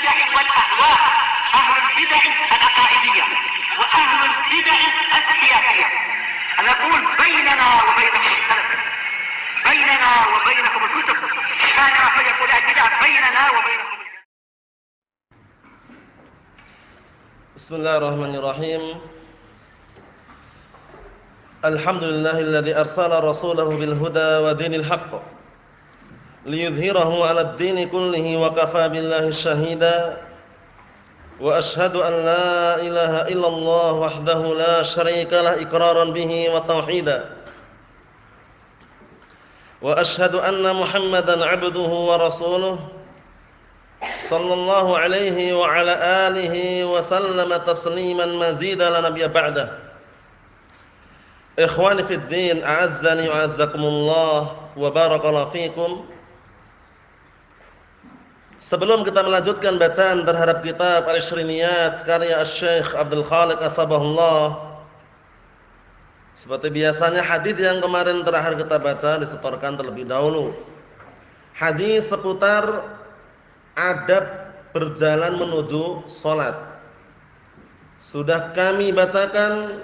البدع والأهواء، أهل البدع العقائدية وأهل البدع السياسية. نقول بيننا وبينكم السلف، بيننا وبينكم الكتب، كان فيقول البدع بيننا وبينكم. بسم الله الرحمن الرحيم. الحمد لله الذي أرسل رسوله بالهدى ودين الحق ليظهره على الدين كله وكفى بالله شهيدا، وأشهد أن لا إله إلا الله وحده لا شريك له إقرارا به وتوحيدا، وأشهد أن محمدا عبده ورسوله صلى الله عليه وعلى آله وسلم تسليما مزيدا لا نبي بعده. Ikhwani fid din, a'azzani wa a'azzakumullah wa barakallahu fikum. Sebelum kita melanjutkan bacaan terhadap kitab Al-Ishriniyat karya Asy-Syaikh Abdul Khaliq Atsabahullah, seperti biasanya hadis yang kemarin terakhir kita baca disetorkan terlebih dahulu. Hadis seputar adab berjalan menuju salat. Sudah kami bacakan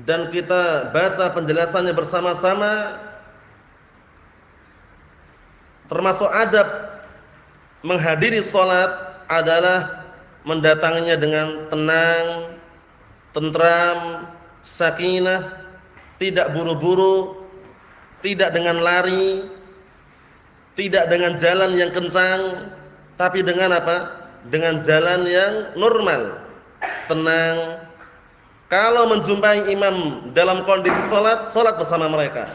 dan kita baca penjelasannya bersama-sama, termasuk adab menghadiri salat adalah mendatanginya dengan tenang, tentram, sakinah, tidak buru-buru, tidak dengan lari, tidak dengan jalan yang kencang, tapi dengan apa? Dengan jalan yang normal, tenang. Kalau menjumpai imam dalam kondisi salat, salat bersama mereka.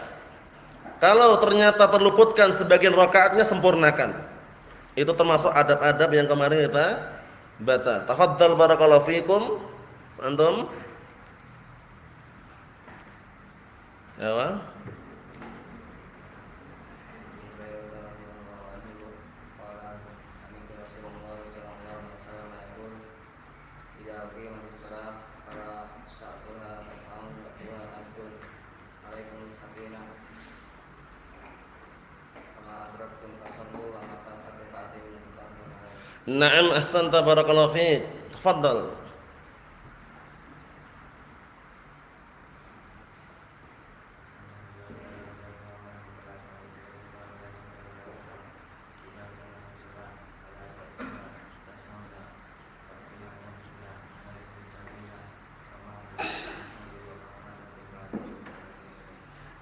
Kalau ternyata terluputkan sebagian rakaatnya, sempurnakan. Itu termasuk adab-adab yang kemarin kita baca. Tafadhal barakallahu fikum. Antum? Ya. Na'am, ahsanta barakallahu fiik. Tafadhal.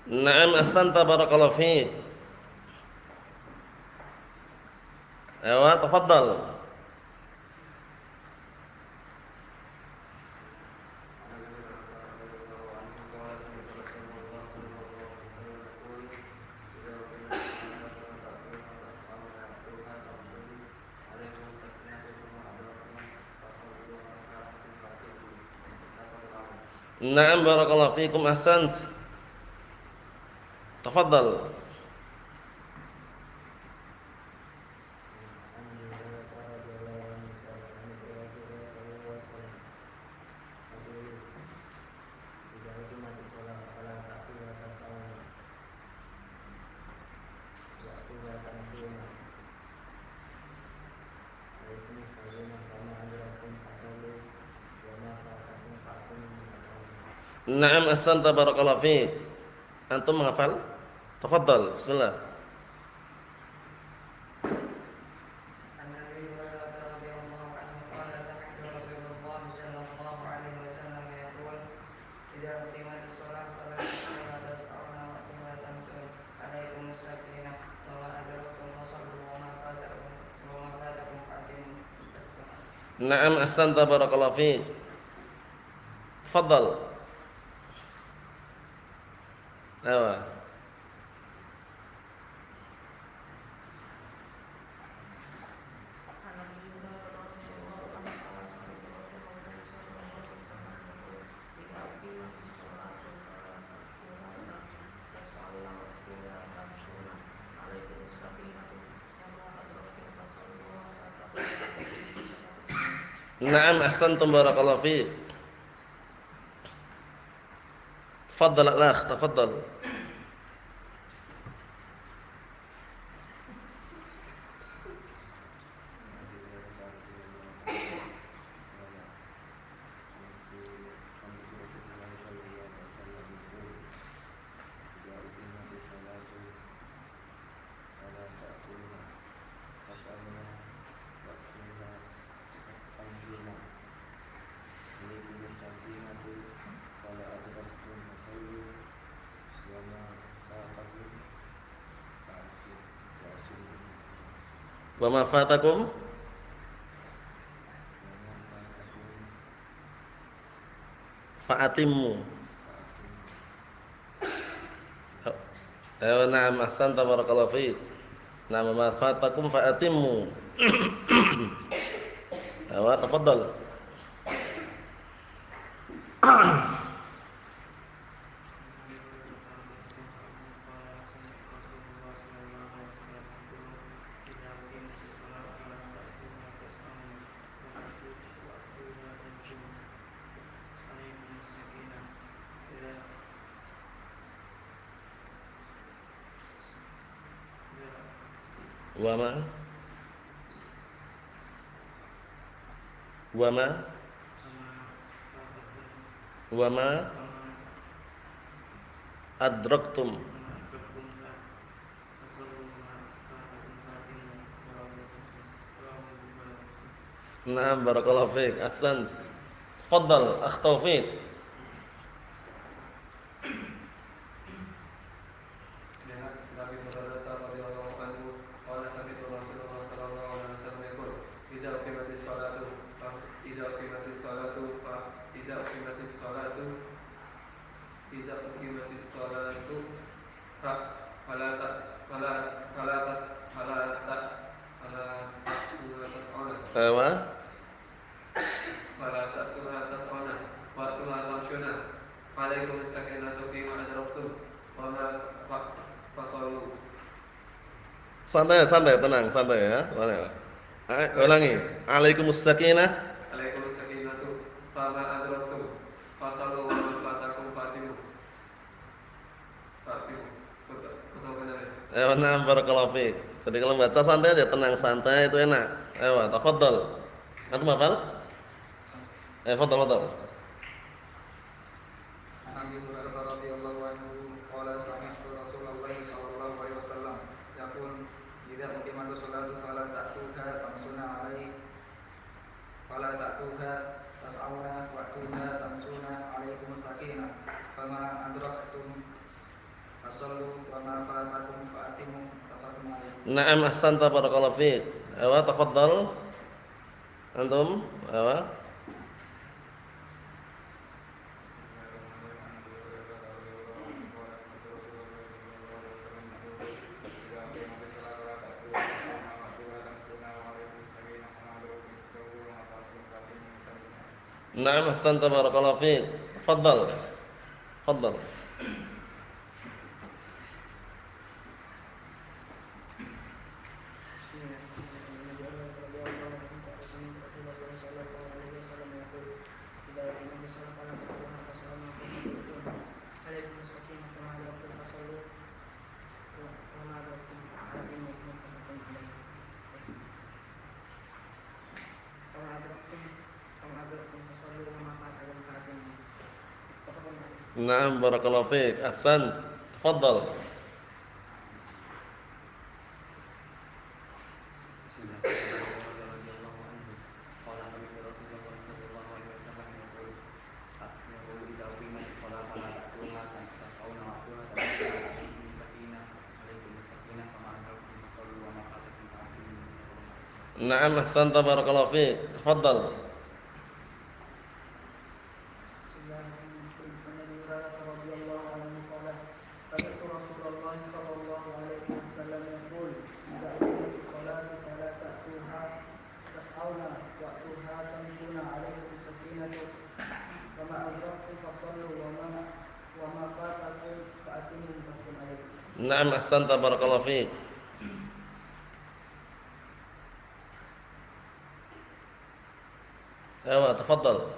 Na'am, ahsanta barakallahu fiik. Ayo, tafadhal. Na'am barakallahu fiikum, ahsant. Tafadhal. Na'am, ahsanta barakallahu fiik. Antum menghafal? Tafadhal, bismillah. Na'am, ahsanta barakallahu fiik. Tafadhal. Ayo. Na'am, ahsantum barakallahu fiik. Tafadhal al-akh, tafadhal. Wa ma fatakum fa'atimmu. Na'am ahsanta barakallahu fiik. Na'am ma fatakum fa'atimmu. Tafadhal. Wa ma wa ma wa ma adraktum. Na'am barakallahu fiik. Ahsant. Tafadhal akh Taufik. Ewa. Santai, santai, tenang, santai ya. Ulangi. Alaikumus sakinah. Na'am barakallahu fiik. Jadi kalau baca santai aja, tenang, santai itu enak. Ayo, tafadhal. Antum hafal? Fadhal, fadhal. Na'am ahsanta barakallahu fiik. Ayo, tafadhal. Antum, ayo. Na'am ahsanta barakallahu fiik. Tafadhal. Tafadhal. Na'am barakallahu fiik. Ahsant. Tafadhal. Na'am ahsanta barakallahu fiik. Tafadhal. Na'am ahsanta barakallahu fiik. Ayo, tafadhal.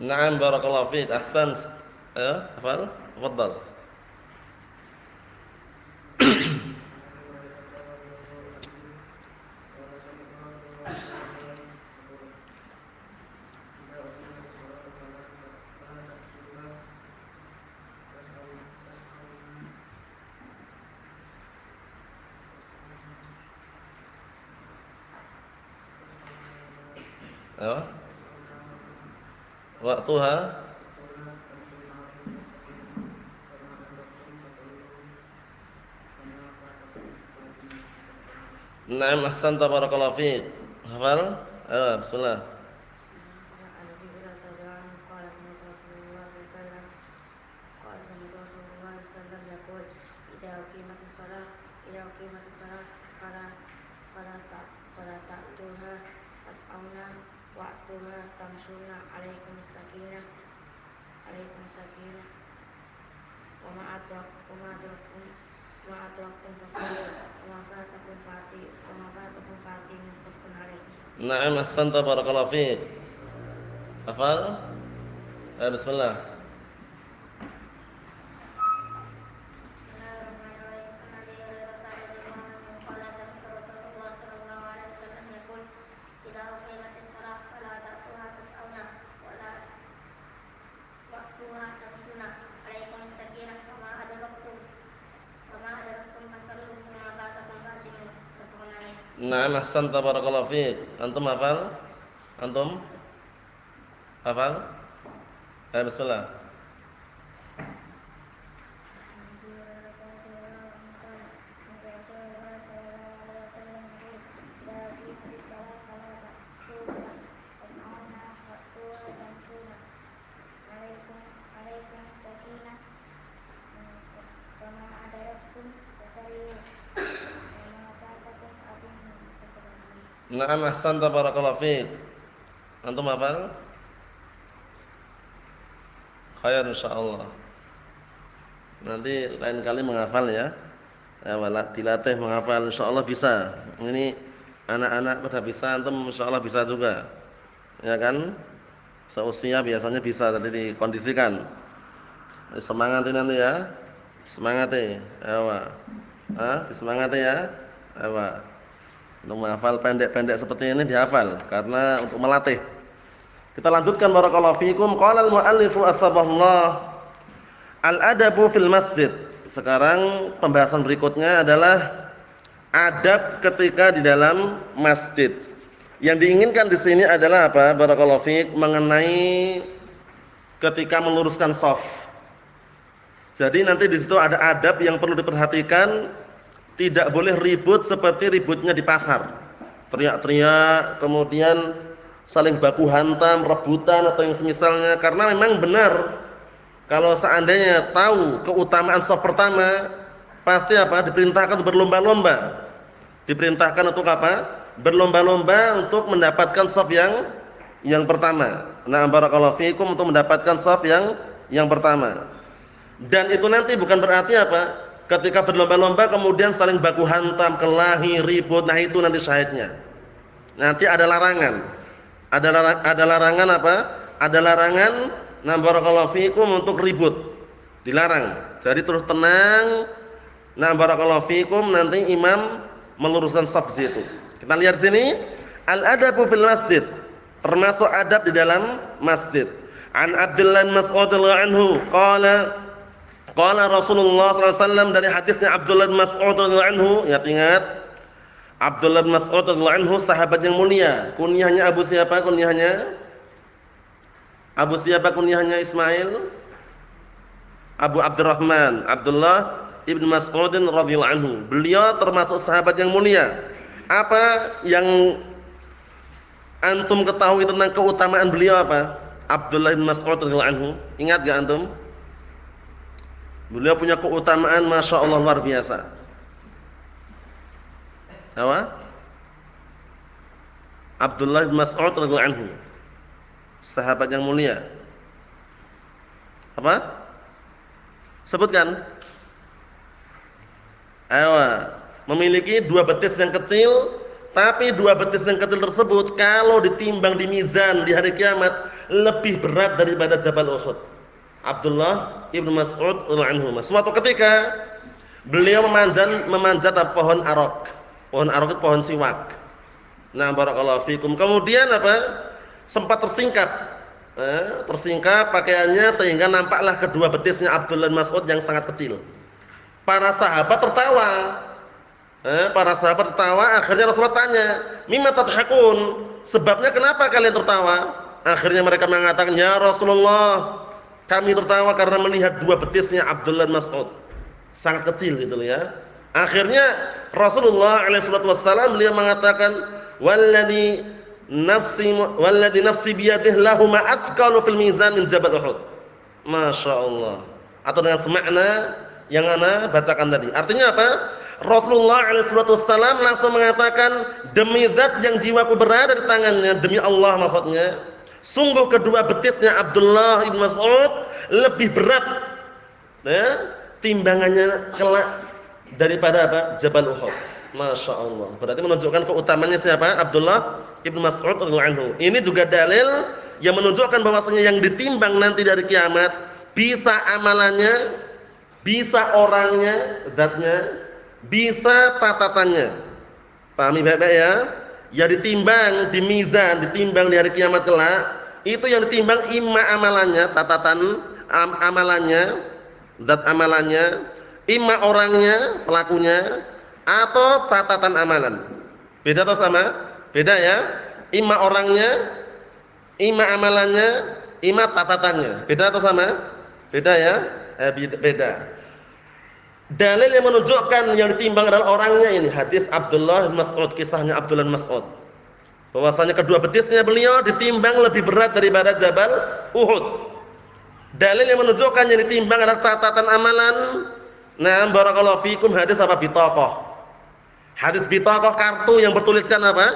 Na'am barakallahu fiik. Ahsant. Hafal? Tafadhal. Ayo. Waktuha. Naam, ahsanta barakallahu fiik. Hafal? Ayo, bismillah. Naam, ahsanta barakallahu fiik. Hafal? Ayo, bismillah. Naam, ahsanta barakallahu fiik. Antum hafal? Antum? Hafal? Ayo, bismillah. Naam, ahsanta barakallahu fiik. Antum hafal? Khair insyaallah. Nanti lain kali menghafal ya. Dilatih menghafal insyaallah bisa. Ini anak-anak pada bisa, antum insyaallah bisa juga. Ya kan? Seusia biasanya bisa, tadi dikondisikan. Semangati nanti ya. Semangati. Ayo. Disemangati ya. Ayo. Untuk menghafal pendek-pendek seperti ini dihafal karena untuk melatih. Kita lanjutkan barakallahu fikum. Qala al-muallifu asbahullah al-adabu fil masjid. Sekarang pembahasan berikutnya adalah adab ketika di dalam masjid. Yang diinginkan di sini adalah apa? Barakallahu fik, mengenai ketika meluruskan shaf. Jadi nanti di situ ada adab yang perlu diperhatikan. Tidak boleh ribut seperti ributnya di pasar. Teriak-teriak, kemudian saling baku hantam, rebutan atau yang semisalnya. Karena memang benar kalau seandainya tahu keutamaan shaf pertama, pasti apa? Diperintahkan berlomba-lomba. Diperintahkan untuk apa? Berlomba-lomba untuk mendapatkan shaf yang pertama. Nah, barakallahu fiikum, untuk mendapatkan shaf yang pertama. Dan itu nanti bukan berarti apa? Ketika berlomba-lomba kemudian saling baku hantam, kelahi, ribut, nah itu nanti syahidnya. Nanti ada larangan. Ada larangan apa? Ada larangan, nah barakallahu fiikum, untuk ribut. Dilarang. Jadi terus tenang. Nah barakallahu fiikum, nanti imam meluruskan shaf di situ. Kita lihat sini, al-adabu fil masjid. Termasuk adab di dalam masjid. An Abdullah bin Mas'ud radhiyallahu anhu qala Rasulullah sallallahu alaihi wasallam, dari hadisnya Abdullah bin Mas'ud radhiyallahu anhu, ingat Abdullah bin Mas'ud radhiyallahu anhu, sahabat yang mulia. Kunyahnya Abu siapa? Kunyahnya Ismail? Abu Abdurrahman, Abdullah ibn Mas'ud radhiyallahu anhu. Beliau termasuk sahabat yang mulia. Apa yang antum ketahui tentang keutamaan beliau apa? Abdullah bin Mas'ud radhiyallahu anhu. Ingat enggak antum? Beliau punya keutamaan Masya Allah luar biasa. Apa? Abdullah bin Mas'ud radhiyallahu anhu, sahabat yang mulia. Apa? Sebutkan. Ayo. Memiliki dua betis yang kecil, tapi dua betis yang kecil tersebut kalau ditimbang di mizan di hari kiamat lebih berat daripada Jabal Uhud. Abdullah ibn Mas'ud radhiyallahu anhu. Suatu ketika beliau memanjat pohon arok. Pohon arok itu pohon siwak. Nah, barakallahu fikum. Kemudian apa? Sempat tersingkap. Tersingkap pakaiannya sehingga nampaklah kedua betisnya Abdullah bin Mas'ud yang sangat kecil. Para sahabat tertawa. Para sahabat tertawa, akhirnya Rasulullah tanya, "Mimma tadhakun?" Sebabnya kenapa kalian tertawa? Akhirnya mereka mengatakan, "Ya Rasulullah, kami tertawa karena melihat dua betisnya Abdullah bin Mas'ud." Sangat kecil gitu ya. Akhirnya Rasulullah alaihi salatu wasallam beliau mengatakan, "Walladzi nafsi biyadihi lahuma athqalu fil mizan min Jabal Uhud." Masya Allah. Atau dengan semakna yang ana bacakan tadi. Artinya apa? Rasulullah SAW langsung mengatakan, demi zat yang jiwaku berada di tangannya, demi Allah maksudnya, sungguh kedua betisnya Abdullah ibn Mas'ud lebih berat timbangannya kelak daripada apa? Jabal Uhud. Masya Allah. Berarti menunjukkan keutamaannya siapa? Abdullah ibn Mas'ud radhiyallahu anhu. Ini juga dalil yang menunjukkan bahwasanya yang ditimbang nanti dari kiamat bisa amalannya, bisa orangnya, zatnya, bisa catatannya. Pahami baik-baik ya? Yang ditimbang di mizan, ditimbang di hari kiamat kelak, itu yang ditimbang imma amalannya, catatan amalannya, zat amalannya, imma orangnya, pelakunya, atau catatan amalan. Beda atau sama? Beda ya? Imma orangnya, imma amalannya, imma catatannya. Beda atau sama? Beda ya? Beda. Dalil yang menunjukkan yang ditimbang adalah orangnya ini hadis Abdullah bin Mas'ud, kisahnya Abdullah bin Mas'ud. Bahwasanya kedua betisnya beliau ditimbang lebih berat daripada Jabal Uhud. Dalil yang menunjukkan yang ditimbang adalah catatan amalan. Nah, barakallahu fikum hadis apa? Bitaqah. Hadis bitaqah, kartu yang bertuliskan apa?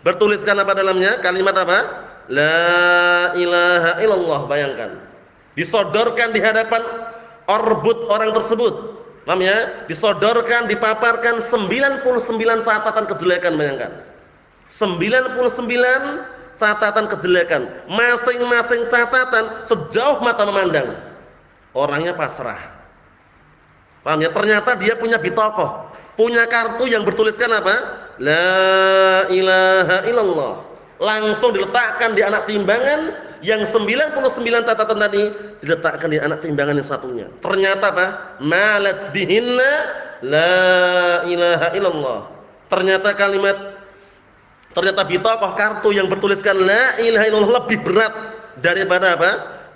Bertuliskan apa dalamnya? Kalimat apa? La ilaha illallah. Bayangkan. Disodorkan di hadapan orbut orang tersebut. Paham ya? Disodorkan, dipaparkan 99 catatan kejelekan, bayangkan. 99 catatan kejelekan. Masing-masing catatan sejauh mata memandang. Orangnya pasrah. Paham ya? Ternyata dia punya bitaqah, punya kartu yang bertuliskan apa? La ilaha illallah. Langsung diletakkan di anak timbangan yang 99 catatan tadi diletakkan di anak timbangan yang satunya. Ternyata apa? Malat bihinna la ilaha illallah. Ternyata bitaqah, kartu yang bertuliskan la ilaha illallah lebih berat daripada apa?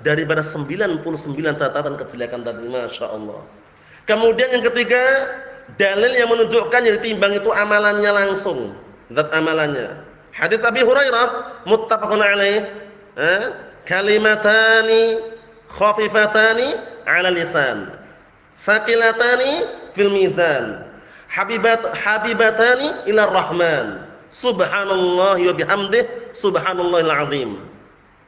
Daripada 99 catatan kejelekan tadi. Masya Allah. Kemudian yang ketiga, dalil yang menunjukkan yang ditimbang itu amalannya langsung, zat amalannya. Hadis Abi Hurairah muttafaqun alaih. Kalimatani khafifatani 'ala lisan, saqilatani fil mizan, habibatani ila rahman, subhanallah wa bihamdihi subhanallahil azim.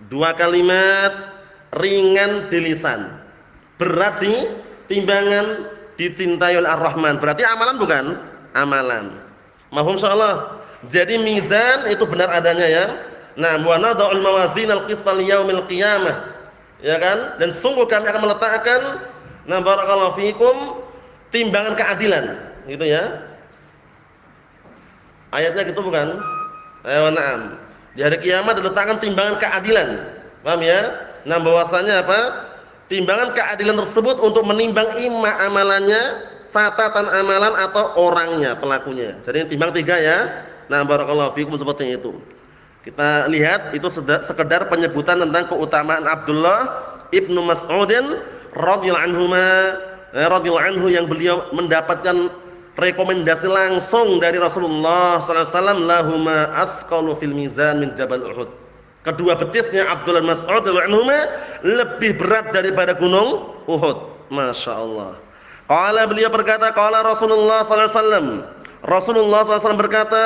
Dua kalimat ringan di lisan, berat di timbangan, dicintai oleh Ar-Rahman. Berarti amalan bukan? Amalan. Mahum insyaallah. Jadi mizan itu benar adanya ya. Nah, wa nadha'ul mawazin al-qista liyaumil qiyamah. Ya kan? Dan sungguh kami akan meletakkan, nah barakallahu fikum, timbangan keadilan, gitu ya. Ayatnya gitu bukan? Ayo na'am. Di hari kiamat diletakkan timbangan keadilan. Paham ya? Nah, bahwasanya apa? Timbangan keadilan tersebut untuk menimbang imma amalannya, catatan amalan atau orangnya, pelakunya. Jadi timbang tiga ya. Nah, barakallahu fikum seperti itu. Kita lihat itu sekedar penyebutan tentang keutamaan Abdullah ibnu Mas'udin radhiyallahu anhu yang beliau mendapatkan rekomendasi langsung dari Rasulullah sallallahu alaihi wasallam, lahuma asqalu fil mizan min Jabal Uhud. Kedua betisnya Abdullah bin Mas'ud radhiyallahu anhu lebih berat daripada gunung Uhud. Masya Allah. Qala, beliau berkata, qala Rasulullah sallallahu alaihi wasallam. Rasulullah sallallahu alaihi wasallam berkata,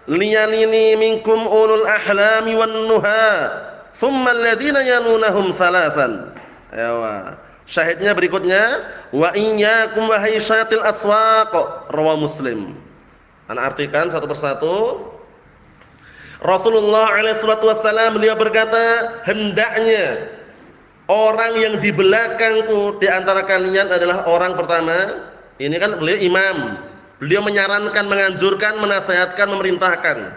liyalini minkum ulul ahlami wan nuha, thumma alladhina yalunahum salasan. Ewa. Syahidnya berikutnya, wa iyyakum wa haysyatil aswaq, rawahu Muslim. Ana artikan satu persatu. Rasulullah alaihi salatu wasallam beliau berkata, hendaknya orang yang di belakangku di antara kalian adalah orang pertama. Ini kan beliau imam. Beliau menyarankan, menganjurkan, menasihatkan, memerintahkan.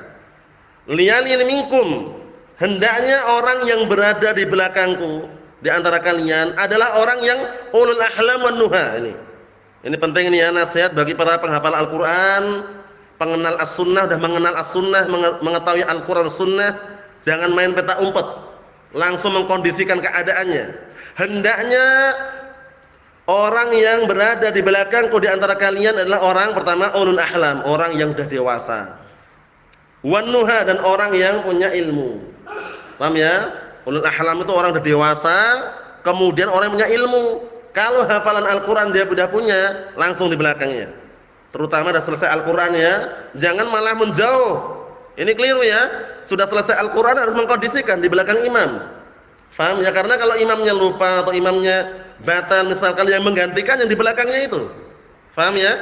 Liyalini minkum, hendaknya orang yang berada di belakangku di antara kalian adalah orang yang ulul ahlam wan nuha. Ini Ini penting ini ya, nasihat bagi para penghafal Al-Qur'an, pengenal as-sunnah, sudah mengenal as-sunnah, mengetahui Al-Qur'an sunnah, jangan main petak umpet. Langsung mengkondisikan keadaannya. Hendaknya orang yang berada di belakangku di antara kalian adalah orang pertama ulul ahlam, orang yang sudah dewasa. Wan nuha, dan orang yang punya ilmu. Paham ya? Ulul ahlam itu orang sudah dewasa, kemudian orang yang punya ilmu. Kalau hafalan Al-Qur'an dia sudah punya, langsung di belakangnya. Terutama sudah selesai Al-Qur'an ya, jangan malah menjauh. Ini keliru ya. Sudah selesai Al-Qur'an harus mengkondisikan di belakang imam. Paham ya? Karena kalau imamnya lupa atau imamnya batal misalkan, yang menggantikan yang di belakangnya itu. Paham ya?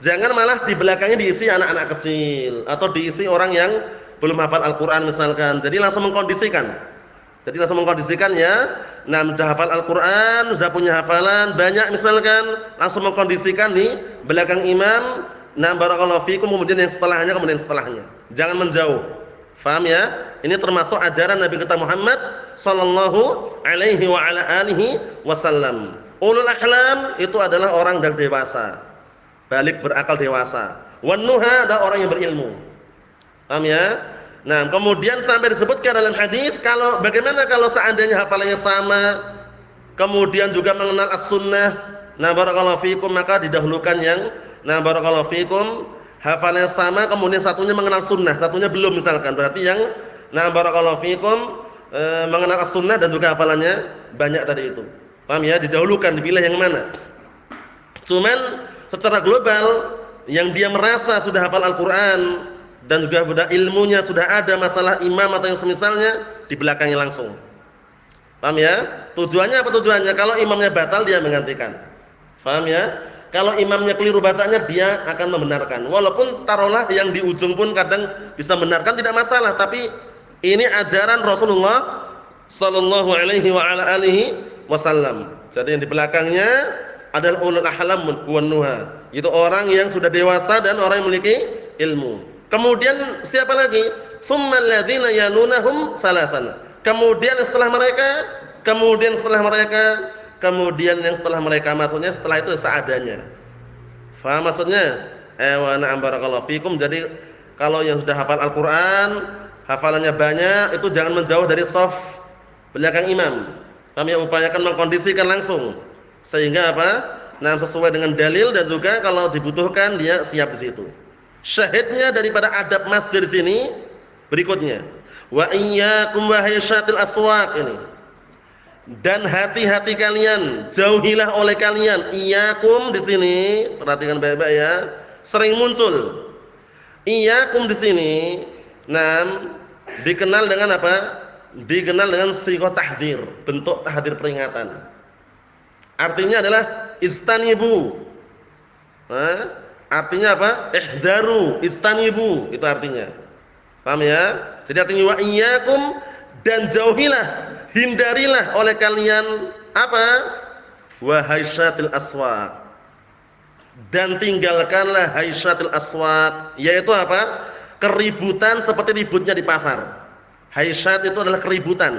Jangan malah di belakangnya diisi anak-anak kecil atau diisi orang yang belum hafal Al-Qur'an misalkan. Jadi langsung mengkondisikan. Ya. Nah, sudah hafal Al-Qur'an, sudah punya hafalan banyak misalkan, langsung mengkondisikan di belakang imam. Nah, barakallahu fikum, kemudian yang setelahnya. Jangan menjauh. Paham ya? Ini termasuk ajaran Nabi kita Muhammad sallallahu alaihi wa ala alihi wasallam. Ulul ahlam itu adalah orang yang dewasa, balik berakal dewasa. Wan nuha adalah orang yang berilmu. Paham ya? Nah, kemudian sampai disebutkan dalam hadis, bagaimana kalau seandainya hafalannya sama, kemudian juga mengenal as-sunnah, nah barakallahu fikum, maka didahulukan yang barakallahu fikum hafalannya sama, kemudian satunya mengenal sunnah, satunya belum misalkan. Berarti yang barakallahu fikum mengenal as-sunnah dan juga hafalannya banyak tadi itu. Paham ya? Didahulukan, dipilih yang mana. Cuman secara global yang dia merasa sudah hafal Al-Qur'an dan juga ilmunya sudah ada, masalah imam atau yang semisalnya, di belakangnya langsung. Paham ya? Tujuannya apa tujuannya? Kalau imamnya batal dia menggantikan. Paham ya? Kalau imamnya keliru bacanya dia akan membenarkan. Walaupun taruhlah yang di ujung pun kadang bisa membenarkan, tidak masalah, tapi ini ajaran Rasulullah sallallahu alaihi wa ala alihi wasallam. Jadi yang di belakangnya adalah ulul ahlam wan nuha. Itu orang yang sudah dewasa dan orang yang memiliki ilmu. Kemudian siapa lagi? Tsummal ladzina yalunahum salasan. Kemudian yang setelah mereka, maksudnya setelah itu seadanya. Faham maksudnya? Wa na'am barakallahu fikum. Jadi kalau yang sudah hafal Al-Qur'an, hafalannya banyak, itu jangan menjauh dari shaf belakang imam. Kami upayakan mengkondisikan langsung. Sehingga apa? Sesuai dengan dalil, dan juga kalau dibutuhkan dia siap di situ. Syahidnya daripada adab masjid di sini berikutnya. Wa iyyakum wa haysyatil aswaq ini. Dan hati-hati kalian, jauhilah oleh kalian. Iyyakum di sini, perhatikan baik-baik ya. Sering muncul. Iyyakum di sini, dikenal dengan apa? Dikenal dengan sighah tahdzir, bentuk tahdzir peringatan. Artinya adalah istanibu. Artinya apa? Ihdaru, istanibu, itu artinya. Paham ya? Jadi artinya wa iyyakum, dan jauhilah, hindarilah oleh kalian apa? Wa haysyatil aswaq. Dan tinggalkanlah haysyatil aswaq, yaitu apa? Keributan seperti ributnya di pasar. Haysyat itu adalah keributan.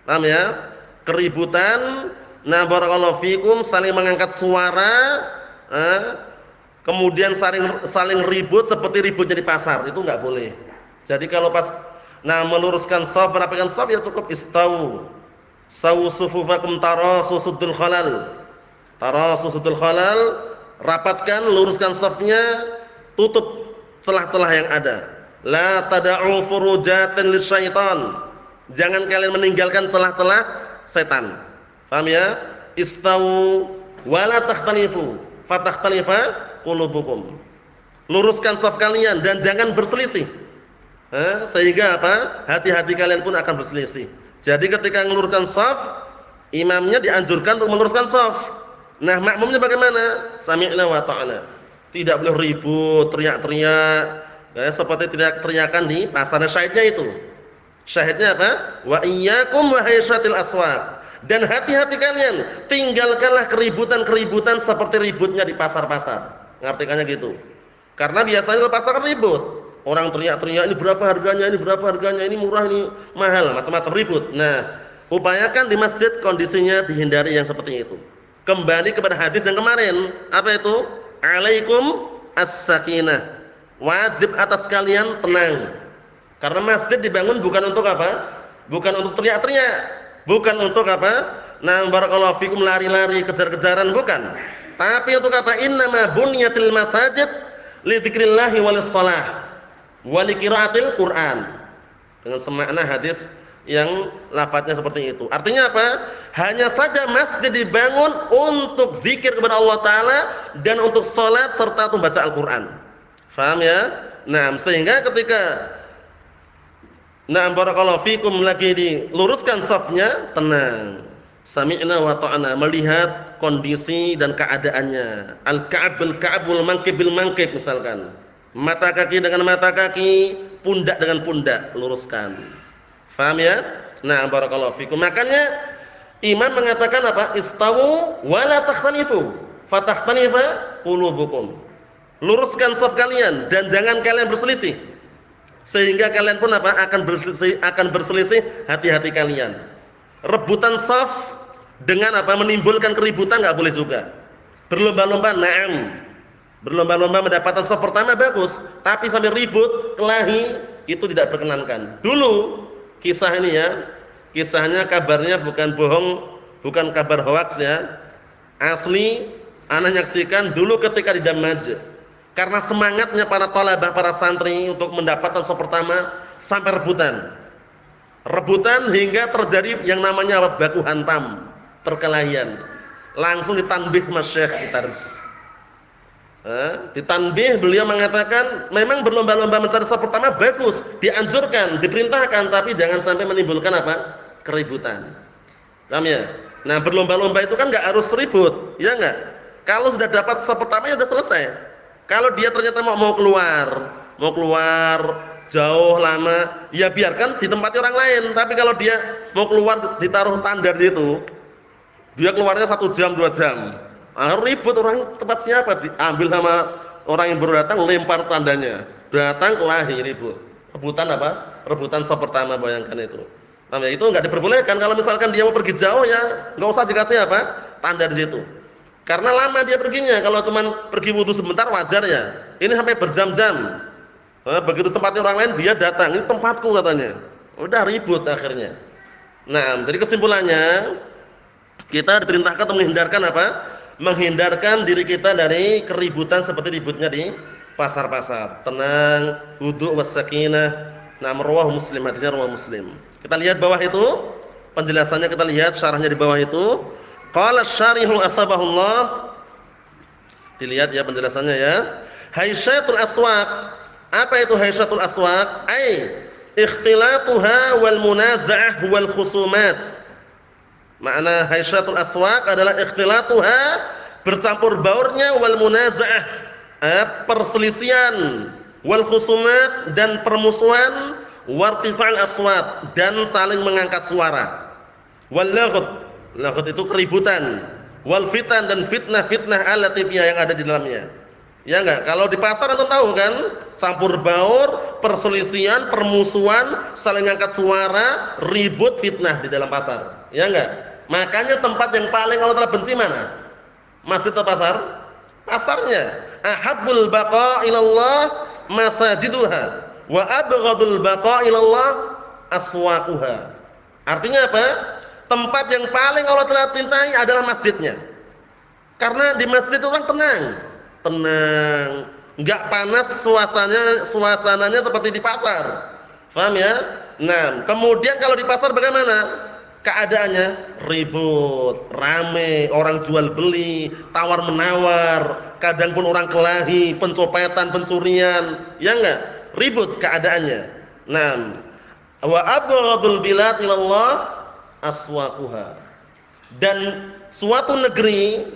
Paham ya? Keributan, barakallahu fikum, saling mengangkat suara, kemudian saling ribut seperti ributnya di pasar, itu enggak boleh. Jadi kalau pas meluruskan shaf, merapikan shaf, ya cukup istawu. Sawu sufufakum tarasu suddul khalal. Tarasu suddul khalal, rapatkan, luruskan shafnya, tutup celah-celah yang ada. La tada'u furujatin lisyaitan. Jangan kalian meninggalkan celah-celah setan. Paham ya? Istawu wa la takhtalifu, fatakhtalifa qulubukum. Luruskan shaf kalian dan jangan berselisih. Sehingga apa? Hati-hati kalian pun akan berselisih. Jadi ketika meluruskan shaf, imamnya dianjurkan untuk meluruskan shaf. Nah, makmumnya bagaimana? Sami'na wa ta'na. Tidak boleh ribut, teriak-teriak, seperti teriakan di pasar. Syahidnya itu. Syahidnya apa? Wa iyyakum wa haysyatil aswaq. Dan hati-hati kalian, tinggalkanlah keributan-keributan seperti ributnya di pasar-pasar. Ngartikannya gitu. Karena biasanya di pasar kan ribut. Orang teriak-teriak, ini berapa harganya, ini murah, ini mahal, macam-macam ribut. Nah, upayakan di masjid kondisinya dihindari yang seperti itu. Kembali kepada hadis yang kemarin. Apa itu? Alaikum as-sakinah. Wajib atas kalian tenang. Karena masjid dibangun bukan untuk apa? Bukan untuk teriak-teriak. Bukan untuk apa? Nah, barakallahu fikum lari-lari, kejar-kejaran, bukan. Tapi untuk apa? Innama bunyatil masajid li dzikrillahi walis shalah wa li qiraatil Qur'an. Dengan semakna hadis yang lafadznya seperti itu. Artinya apa? Hanya saja masjid dibangun untuk zikir kepada Allah Ta'ala dan untuk salat serta untuk baca Al-Quran. Faham ya? Nah, sehingga ketika barakallahu fikum lagi diluruskan safnya, tenang. Sami'na wa ta'na, melihat kondisi dan keadaannya. Al-ka'bul mankib misalkan. Mata kaki dengan mata kaki, pundak dengan pundak, luruskan. Faham ya? Nah, barakallahu fikum. Makanya imam mengatakan apa? Istawu wa la takhtalifu, fatakhtalifa qulubukum. Luruskan shaf kalian dan jangan kalian berselisih. Sehingga kalian pun apa? Akan berselisih hati-hati kalian. Rebutan shaf dengan apa? Menimbulkan keributan enggak boleh juga. Berlomba-lomba, na'am. Berlomba-lomba mendapatkan shaf pertama bagus, tapi sampai ribut, kelahi, itu tidak berkenankan. Dulu kisah ini ya, kisahnya kabarnya bukan bohong, bukan kabar hoaks ya. Asli ana nyaksikan dulu ketika di Damaj. Karena semangatnya para thalabah, para santri untuk mendapatkan shaf pertama sampai rebutan. Rebutan hingga terjadi yang namanya baku hantam, perkelahian. Langsung ditanbih Masyayikh Taris. Ditanbih, beliau mengatakan memang berlomba-lomba mencari shaf pertama bagus, dianjurkan, diperintahkan, tapi jangan sampai menimbulkan apa? Keributan. Paham ya? Nah, berlomba-lomba itu kan enggak harus ribut, ya enggak? Kalau sudah dapat shaf pertama ya sudah selesai. Kalau dia ternyata mau keluar jauh lama, ya biarkan ditempati orang lain. Tapi kalau dia mau keluar ditaruh tanda di situ, dia keluarnya 1 jam 2 jam. Ribut orang tempat siapa? Diambil sama orang yang baru datang, lempar tandanya. Datang kelahi ribut. Rebutan apa? Rebutan shaf pertama, bayangkan itu. Nah, itu enggak diperbolehkan. Kalau misalkan dia mau pergi jauh ya enggak usah dikasih apa? Tanda di situ. Karena lama dia perginya. Kalau cuman pergi wudu sebentar wajar ya. Ini sampai berjam-jam. Begitu tempatnya orang lain dia datang, ini tempatku katanya. Udah ribut akhirnya. Nah, jadi kesimpulannya kita diperintahkan untuk menghindarkan apa? Menghindarkan diri kita dari keributan seperti ributnya di pasar-pasar. Tenang, hudu' was-sakinah. Nah, rawahu Muslim, hadisnya rawahu Muslim. Kita lihat bawah itu, penjelasannya kita lihat syarahnya di bawah itu. Qala syarihu asbahullah. Dilihat ya penjelasannya ya. Haisyatul aswaq. Apa itu haisyatul aswaq? Ai ikhtilatuha wal munaza'ah wal khusumat. Makna haisyatul aswaq adalah ikhtilatuha, bercampur baurnya, wal munaza'ah, perselisihan, wal khusumat, dan permusuhan, wartifa'al aswat, dan saling mengangkat suara, wal laghut itu keributan, wal fitan, dan fitnah-fitnah alatifiyah yang ada di dalamnya. Ya enggak? Kalau di pasar antum tahu kan, campur baur, perselisihan, permusuhan, saling angkat suara, ribut, fitnah di dalam pasar. Ya enggak? Makanya tempat yang paling Allah Ta'ala benci mana? Masjid atau pasar? Pasarnya. Ahabbul baqa ilallah masajiduha wa abghadul baqa ilallah aswaquha. Artinya apa? Tempat yang paling Allah Ta'ala cintai adalah masjidnya. Karena di masjid orang tenang, enggak panas suasananya seperti di pasar. Paham ya? Nah, kemudian kalau di pasar bagaimana? Keadaannya ribut, rame, orang jual beli, tawar menawar, kadang pun orang kelahi, pencopetan, pencurian, ya enggak? Ribut keadaannya. Nah, wa abghadul bilad ilallah aswaquha. Dan suatu negeri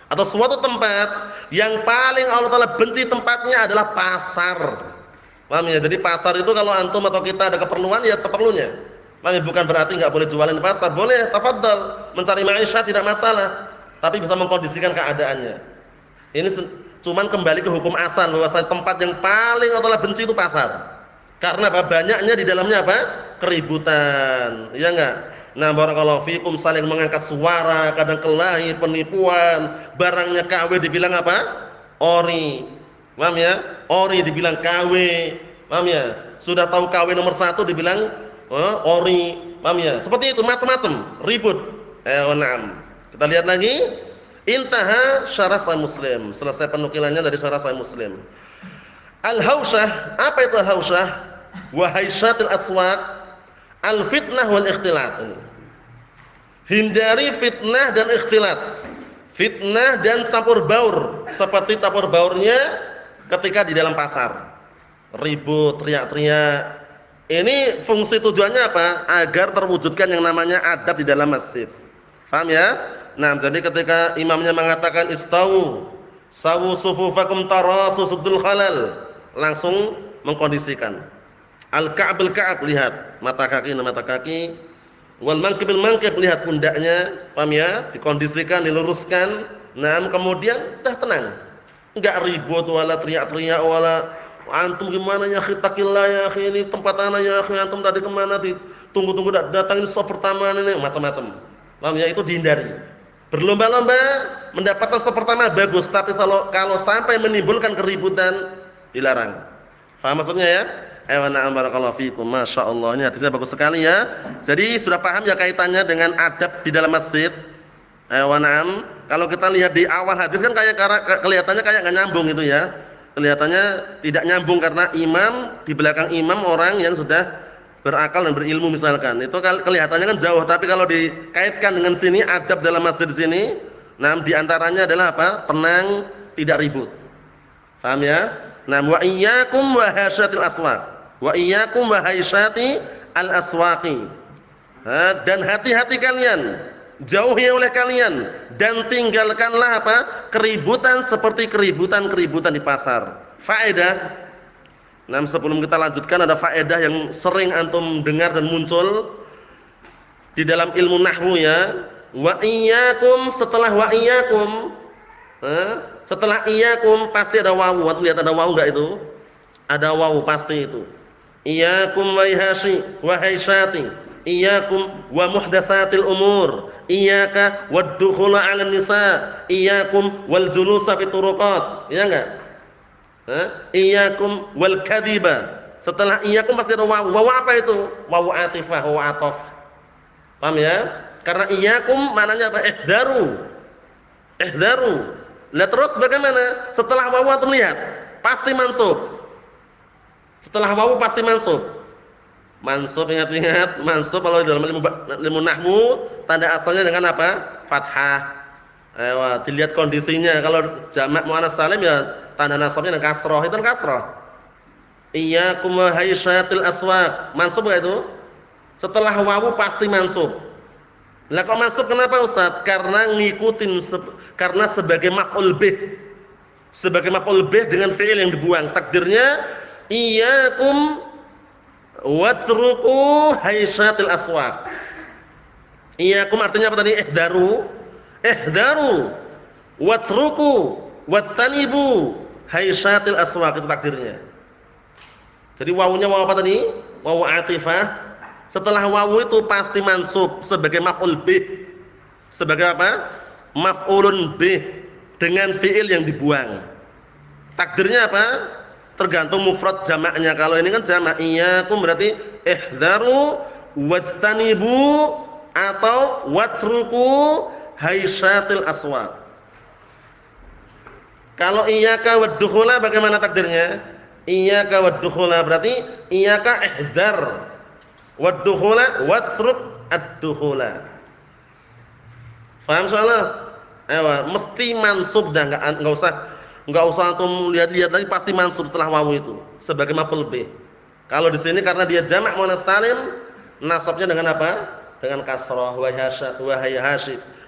atau suatu tempat yang paling Allah Ta'ala benci tempatnya adalah pasar. Paham ya? Jadi pasar itu kalau antum atau kita ada keperluan ya seperlunya. Bukan berarti enggak boleh jualan di pasar, boleh, tafadhal, mencari maisha tidak masalah, tapi bisa mengkondisikan keadaannya. Ini cuman kembali ke hukum asal bahwasanya tempat yang paling Allah benci itu pasar. Karena apa? Banyaknya di dalamnya apa? Keributan. Ya enggak? Nah, barakallahu fikum, saling mengangkat suara, kadang kelahi, penipuan, barangnya KW dibilang apa? Ori. Paham ya? Ori dibilang KW. Paham ya? Sudah tahu KW nomor 1 dibilang ori. Paham ya? Seperti itu, macam-macam, ribut. Na'am. Kita lihat lagi. Intaha syarah Sahih Muslim. Selesai penukilannya dari syarah Sahih Muslim. Al-hausyah, apa itu al-hausyah? Wa haisyatil aswaq, al-fitnah wal ikhtilat. Ini. Hindari fitnah dan ikhtilat. Fitnah dan campur baur, seperti campur baurnya ketika di dalam pasar. Ribut, teriak-teriak. Ini fungsi tujuannya apa? Agar terwujudkan yang namanya adab di dalam masjid. Paham ya? Nah, jadi ketika imamnya mengatakan istawu, sawu sufufakum tarasu suddul khalal, langsung mengkondisikan. Al-ka'b al-ka'b, lihat mata kaki, wal mankibil mankib, lihat pundaknya, paham ya? Dikondisikan, diluruskan. Nah, kemudian dah tenang. Enggak ribut wala teriak-teriak wala antum gimana ya akhi, taqillah ya akhi, ini tempat ana ya akhi, antum tadi kemana? Tunggu-tunggu datang ini sop pertama ini, macam-macam. Paham ya? Itu dihindari. Berlomba-lomba mendapatkan sop pertama bagus, tapi kalau sampai menimbulkan keributan dilarang. Faham maksudnya ya? Na'am barakallahu fikum. Masyaallah, ini hadisnya bagus sekali ya. Jadi sudah paham ya kaitannya dengan adab di dalam masjid. Na'am. Kalau kita lihat di awal hadis kan kelihatannya kayak enggak nyambung gitu ya. Kelihatannya tidak nyambung karena imam, di belakang imam orang yang sudah berakal dan berilmu misalkan. Itu kelihatannya kan jauh, tapi kalau dikaitkan dengan sini adab dalam masjid di sini, nah di antaranya adalah apa? Tenang, tidak ribut. Paham ya? Nah, wa iyyakum wa hasyatil aswaq. Wa iyyakum wa hasyati al-aswaqi. Dan hati-hati kalian, jauhi oleh kalian dan tinggalkanlah apa? Keributan seperti keributan di pasar. Faedah. Nah, sebelum kita lanjutkan ada faedah yang sering antum dengar dan muncul di dalam ilmu nahwu ya. Wa iyyakum, setelah wa iyyakum, setelah iyyakum pasti ada wawu. Antum lihat ada wawu enggak itu? Ada wawu pasti itu. Iyyakum wa hasyati, iyyakum wa muhdatsatil umur, iyyaka wad-dukhula 'alan nisa, iyyakum wal julusa fi turuqat. Ya enggak? Iyyakum wal kadhiba. Setelah iyyakum pasti ada wawu. Wawu apa itu? Wawu atifah, wawu ataf. Paham ya? Karena iyyakum maknanya apa? Ihdaru. Lah terus bagaimana? Setelah wawu antum lihat, pasti mansub. Setelah wawu pasti mansub. Mansub, ingat-ingat, mansub kalau dalam ilmu nahwu tanda asalnya dengan apa? Fathah. Dilihat kondisinya. Kalau jamak muannats salim ya tanda nasabnya dengan kasrah, itu kan kasrah. Iyyakum wa haysyatil aswaq. Mansub enggak itu? Setelah wawu pasti mansub. Lah kok mansub kenapa Ustaz? Karena ngikutin karena sebagai maf'ul bih. Sebagai maf'ul bih dengan fi'il yang dibuang. Takdirnya iyyakum watruku haysyatil aswaq. Iyyakum artinya apa tadi? Ihdaru watruku wattanibu haysyatil aswaq, itu takdirnya. Jadi wawunya wawu apa tadi? Wawu atifah. Setelah wawu itu pasti mansub sebagai maf'ul bih. Sebagai apa? Maf'ulun bih dengan fi'il yang dibuang. Takdirnya apa? Tergantung mufrad jamaknya. Kalau ini kan jamak, iyyakum berarti ihdaru wastanibu atau watruku haysyatil aswaq. Kalau iyyaka wad-dukhula bagaimana takdirnya? Iyyaka wad-dukhula berarti iyyaka ihdar, wad-dukhula watruk ad-dukhula. Paham soalnya? Mesti mansub dah, enggak usah antum lihat-lihat lagi, pasti mansub setelah wawu itu sebagai maf'ul bih. Kalau di sini karena dia jamak muannats salim, nasabnya dengan apa? Dengan kasrah, wa haysyat.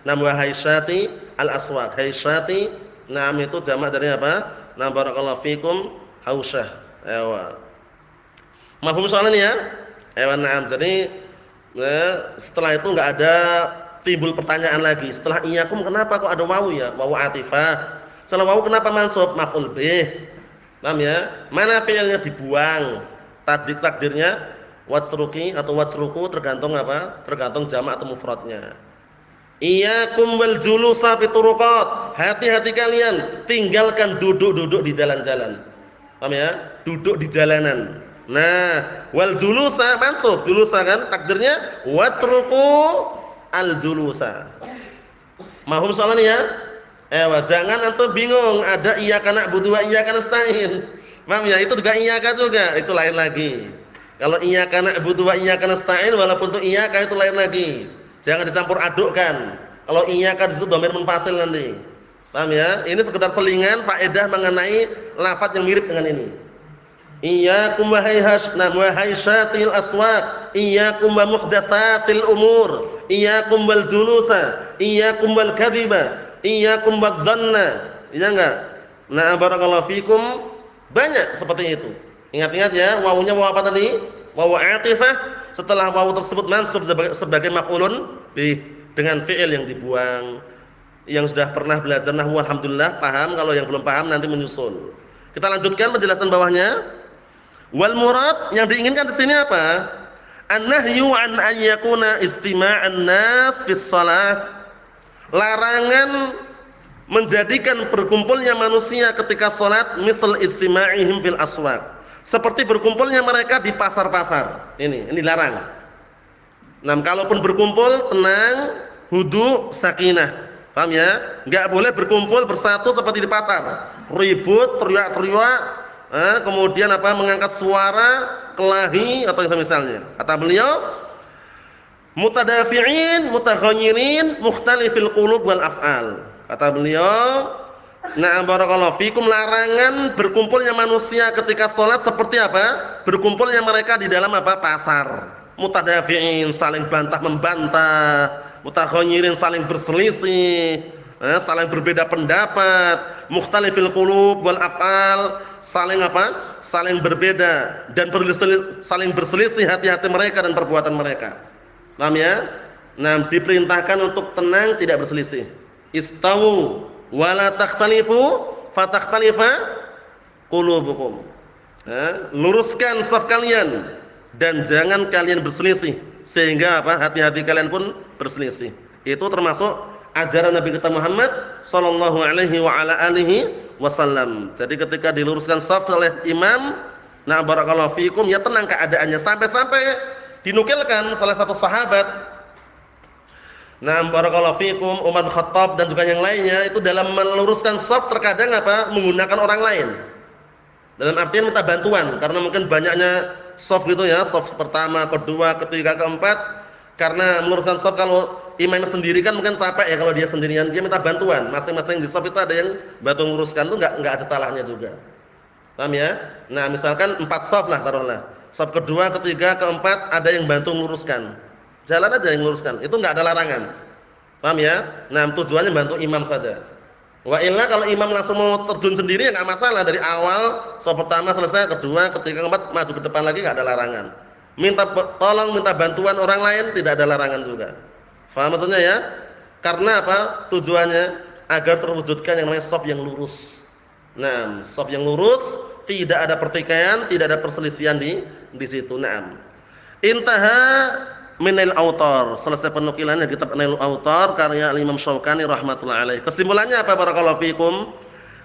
Nam wa haysyati al-aswaq. Haysyati, nam itu jamak dari apa? Nam barakallahu fikum hausyah. Mafhum soal ini ya? Na'am. Jadi setelah itu enggak ada timbul pertanyaan lagi. Setelah iyyakum kenapa kok ada wawu ya? Wawu atifah. Setelah wawu kenapa mansub? Maf'ul bih. Paham ya? Mana fi'ilnya dibuang? Takdirnya Watsruki atau watsruku tergantung apa? Tergantung jamak atau mufradnya. Iyyakum wal julusa fi turuqat. Hati-hati kalian tinggalkan duduk-duduk di jalan-jalan. Paham ya? Duduk di jalanan. Nah, wal julusa mansub, julusa kan takdirnya watsruku al julusa. Mahum soalan ya? Jangan antum bingung, ada iyyaka na'budu wa iyyaka nasta'in. Paham ya? Itu juga iyyaka juga, itu lain lagi. Kalau iyyaka na'budu wa iyyaka nasta'in walaupun itu iyyaka itu lain lagi. Jangan dicampur adukkan. Kalau iyyaka di situ dhamir munfasil nanti. Paham ya? Ini sekedar selingan faedah mengenai lafaz yang mirip dengan ini. Iyyakum wa haysyatil aswaq, iyyakum wa muhdatsatil umur, iyyakum wal julusa, iyyakum wal kadhiba, iyyakum wadh-dhanna. Iya enggak? Nah, barakallahu fikum. Banyak seperti itu. Ingat-ingat ya, wawunya wawu apa tadi? Wawu 'atifah. Setelah wawu tersebut mansub sebagai maf'ulun bih dengan fi'il yang dibuang. Yang sudah pernah belajar nahwu alhamdulillah paham, kalau yang belum paham nanti menyusul. Kita lanjutkan penjelasan bawahnya. Wal murad yang diinginkan di sini apa? An-nahyu an ayyakuna istima'an nas fis shalah. Larangan menjadikan berkumpulnya manusia ketika salat misal istima'ihim fil aswaq. Seperti berkumpulnya mereka di pasar-pasar. Ini larang. Nah, kalaupun berkumpul tenang, hudu, sakinah. Paham ya? Enggak boleh berkumpul bersatu seperti di pasar. Ribut, teriak-teriak, kemudian mengangkat suara, kelahi atau yang semisalnya. Kata beliau, mutadafi'in, mutaghayyirin, mukhtalifil qulub wal af'al. Kata beliau, na'am barakallahu fikum, larangan berkumpulnya manusia ketika salat seperti apa? Berkumpulnya mereka di dalam pasar. Mutadafi'in, saling bantah-membantah, mutaghayyirin, saling berselisih, saling berbeda pendapat, mukhtalifil qulub wal af'al, saling saling berbeda dan saling berselisih hati-hati mereka dan perbuatan mereka. Paham ya? Nah, diperintahkan untuk tenang, tidak berselisih. Istawu wala takhtalifu fatakhtalifa qulubukum. Luruskan shaf kalian dan jangan kalian berselisih sehingga hati-hati kalian pun berselisih. Itu termasuk ajaran Nabi kita Muhammad sallallahu alaihi wa ala alihi wasallam. Jadi ketika diluruskan shaf oleh imam, nah barakallahu fikum, ya tenang keadaannya, sampai-sampai dinukilkan salah satu sahabat, nah barakallahu fikum, Umar bin Khattab dan juga yang lainnya, itu dalam meluruskan shaf terkadang menggunakan orang lain. Dalam artian minta bantuan karena mungkin banyaknya shaf gitu ya, shaf pertama, kedua, ketiga, keempat. Karena meluruskan shaf kalau imam sendiri kan mungkin capek ya, kalau dia sendirian, dia minta bantuan. Masing-masing di shaf itu ada yang bantu meluruskan, itu enggak ada salahnya juga. Paham ya? Nah, misalkan 4 shaf lah taruhlah. Shaf kedua, ketiga, keempat ada yang bantu meluruskan. Jalan aja yang meluruskan. Itu enggak ada larangan. Paham ya? Nah, tujuannya bantu imam saja. Wa illa kalau imam langsung mau terjun sendiri ya enggak masalah, dari awal shaf pertama selesai, kedua, ketiga, keempat maju ke depan lagi enggak ada larangan. Minta tolong, minta bantuan orang lain tidak ada larangan juga. Faham maksudnya ya? Karena apa? Tujuannya agar terwujudkan yang namanya shaf yang lurus. Nah, shaf yang lurus, tidak ada pertikaian, tidak ada perselisihan di situ. Naam. Intaha minal autar. Selesai penukilannya kitab Nailul Autar karya Imam Syaukani rahimatullah alaih. Kesimpulannya apa barakallahu fikum?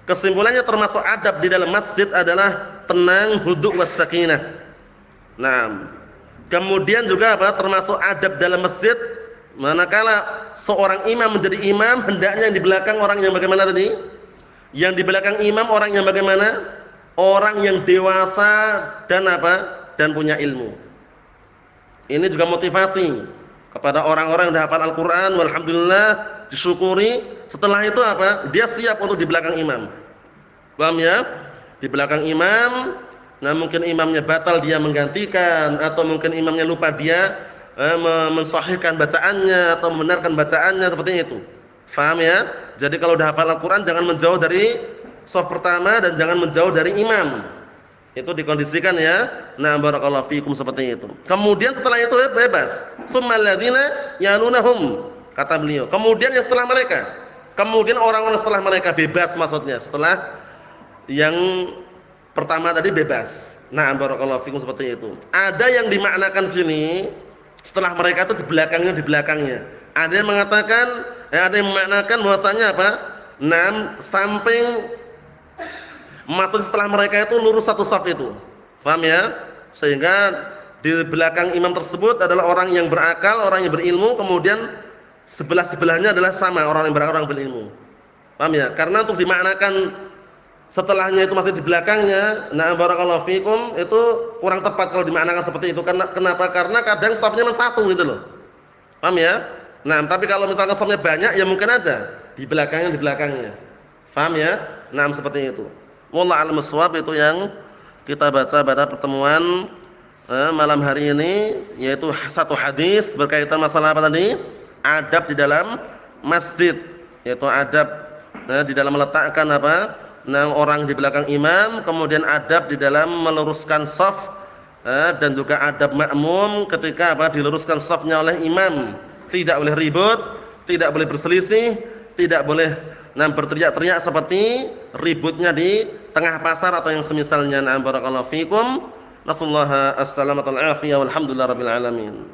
Kesimpulannya termasuk adab di dalam masjid adalah tenang, huduk was sakinah. Naam. Kemudian juga termasuk adab dalam masjid, manakala seorang imam menjadi imam, hendaknya yang di belakang orang yang bagaimana tadi? Yang di belakang imam orang yang bagaimana? Orang yang dewasa dan dan punya ilmu. Ini juga motivasi kepada orang-orang yang sudah hafal Al-Qur'an, walhamdulillah, disyukuri. Setelah itu dia siap untuk di belakang imam. Paham ya? Di belakang imam. Nah, mungkin imamnya batal, dia menggantikan, atau mungkin imamnya lupa, dia mensahihkan bacaannya atau membenarkan bacaannya, seperti itu. Faham ya? Jadi kalau sudah hafal Al-Qur'an jangan menjauh dari shaf pertama dan jangan menjauh dari imam. Itu dikondisikan ya. Nah, barakallahu fikum, seperti itu. Kemudian setelah itu bebas. Tsummal ladzina yalunahum, kata beliau. Kemudian yang setelah mereka. Kemudian orang-orang setelah mereka bebas, maksudnya setelah yang pertama tadi bebas. Nah, barakallahu fikum seperti itu. Ada yang dimaknakan sini setelah mereka itu di belakangnya. Ada yang mengatakan, ada yang memaknakan bahwasanya apa? Samping maksud setelah mereka itu lurus satu saf itu. Paham ya? Sehingga di belakang imam tersebut adalah orang yang berakal, orang yang berilmu, kemudian sebelah-sebelahnya adalah sama orang yang berakal, orang berilmu. Paham ya? Karena untuk dimaknakan setelahnya itu masih di belakangnya, barakallahu fikum, itu kurang tepat kalau dimaknakan seperti itu. Kenapa? Karena kadang safnya cuma satu gitu loh. Paham ya? Tapi kalau misalkan safnya banyak ya mungkin aja di belakangnya. Paham ya? Seperti itu. Wallahu a'lam bishawab, itu yang kita baca pada pertemuan malam hari ini, yaitu satu hadis berkaitan masalah apa tadi? Adab di dalam masjid, yaitu adab di dalam meletakkan apa? Orang di belakang imam, kemudian adab di dalam meluruskan shaf, dan juga adab makmum ketika apa? Diluruskan shafnya oleh imam. Tidak boleh ribut, tidak boleh berselisih, tidak boleh berteriak-teriak seperti ributnya di tengah pasar atau yang semisalnya. Barakallahu fikum. Nasallahu as-salamata wal afiyah walhamdulillahirabbil alamin.